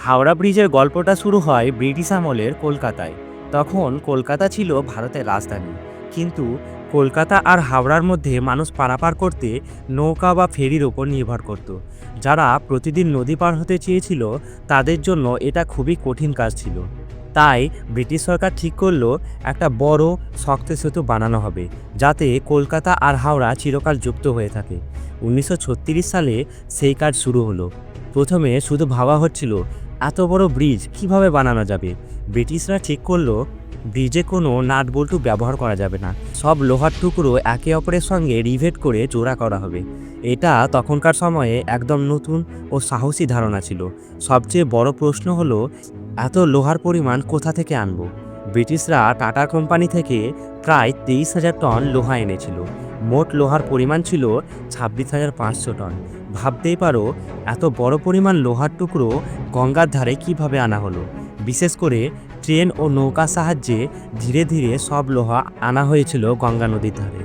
হাওড়া ব্রিজের গল্পটা শুরু হয় ব্রিটিশ আমলের কলকাতায়। তখন কলকাতা ছিল ভারতের রাজধানী। কিন্তু কলকাতা আর হাওড়ার মধ্যে মানুষ পারাপার করতে নৌকা বা ফেরির ওপর নির্ভর করত। যারা প্রতিদিন নদী পার হতে চেয়েছিল তাদের জন্য এটা খুবই কঠিন কাজ ছিল। তাই ব্রিটিশ সরকার ঠিক করলো একটা বড় শক্ত সেতু বানানো হবে, যাতে কলকাতা আর হাওড়া চিরকাল যুক্ত হয়ে থাকে। 1936 সালে সেই কাজ শুরু হলো। প্রথমে শুধু ভাবা হচ্ছিল এত বড় ব্রিজ কিভাবে বানানো যাবে। ব্রিটিশরা ঠিক করলো ব্রিজে কোনো নাট বল্টু ব্যবহার করা যাবে না, সব লোহার টুকরো একে অপরের সঙ্গে রিভেট করে জোড়া করা হবে। এটা তখনকার সময়ে একদম নতুন ও সাহসী ধারণা ছিল। সবচেয়ে বড় প্রশ্ন হলো এত লোহার পরিমাণ কোথা থেকে আনবো। ব্রিটিশরা টাটা কোম্পানি থেকে প্রায় 23,000 টন লোহা এনেছিল। মোট লোহার পরিমাণ ছিল 26,500 টন। ভাবতেই পারো এত বড় পরিমাণ লোহার টুকরো গঙ্গার ধারে কিভাবে আনা হলো। বিশেষ করে ট্রেন ও নৌকার সাহায্যে ধীরে ধীরে সব লোহা আনা হয়েছিল গঙ্গা নদীর ধারে।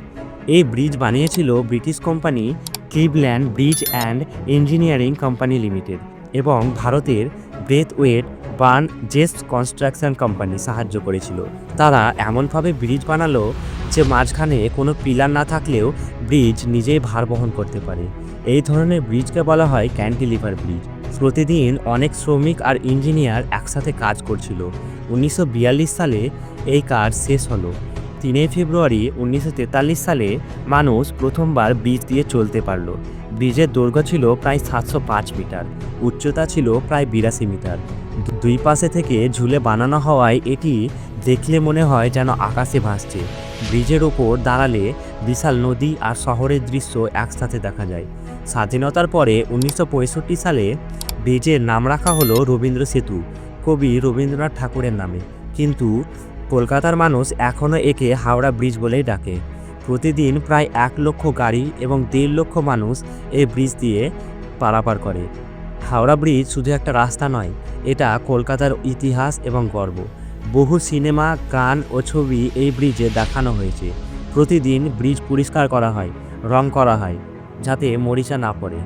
এই ব্রিজ বানিয়েছিল British company Cleveland bridge and engineering company limited এবং ভারতের Braithwaite Burn Jessop construction company সাহায্য করেছিল। তারা এমনভাবে ব্রিজ বানালো যে মাঝখানে কোনো পিলার না থাকলেও ব্রিজ নিজেই ভার বহন করতে পারে। এই ধরনের ব্রিজকে বলা হয় ক্যান্টিলিভার ব্রিজ। প্রতিদিন অনেক শ্রমিক আর ইঞ্জিনিয়ার একসাথে কাজ করছিল। 1942 সালে এই কাজ শেষ হলো। 3 ফেব্রুয়ারি 1943 সালে মানুষ প্রথমবার ব্রিজ দিয়ে চলতে পারলো। ব্রিজের দৈর্ঘ্য ছিল প্রায় 705 মিটার, উচ্চতা ছিল প্রায় 82 মিটার। দুই পাশে থেকে ঝুলে বানানো হওয়ায় এটি দেখলে মনে হয় যেন আকাশে ভাসছে। ব্রিজের ওপর দাঁড়ালে বিশাল নদী আর শহরের দৃশ্য একসাথে দেখা যায়। স্বাধীনতার পরে 1965 সালে ব্রিজের নাম রাখা হলো রবীন্দ্র সেতু, কবি রবীন্দ্রনাথ ঠাকুরের নামে। কিন্তু কলকাতার মানুষ এখনও একে হাওড়া ব্রিজ বলেই ডাকে। প্রতিদিন প্রায় 1 লক্ষ গাড়ি এবং 1.5 লক্ষ মানুষ এই ব্রিজ দিয়ে পারাপার করে। হাওড়া ব্রিজ শুধু একটা রাস্তা নয়, এটা কলকাতার ইতিহাস এবং গর্ব। বহু সিনেমা, গান ও ছবি এই ব্রিজে দেখানো হয়েছে। প্রতিদিন ব্রিজ পরিষ্কার করা হয়, রং করা হয়, যাতে মরিচা না পড়ে।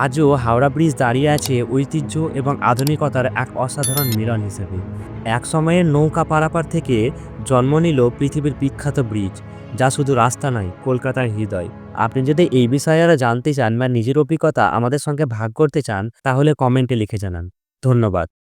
আজও হাওড়া ব্রিজ দাঁড়িয়ে আছে ঐতিহ্য এবং আধুনিকতার এক অসাধারণ মিলন হিসেবে। এক সময়ের নৌকা পারাপার থেকে জন্ম নিল পৃথিবীর বিখ্যাত ব্রিজ, যা শুধু রাস্তা নয়, কলকাতার হৃদয়। আপনি যদি এই বিষয়ে আরো জানতে চান বা নিজের অভিজ্ঞতা আমাদের সঙ্গে ভাগ করতে চান, তাহলে কমেন্টে লিখে জানান। ধন্যবাদ।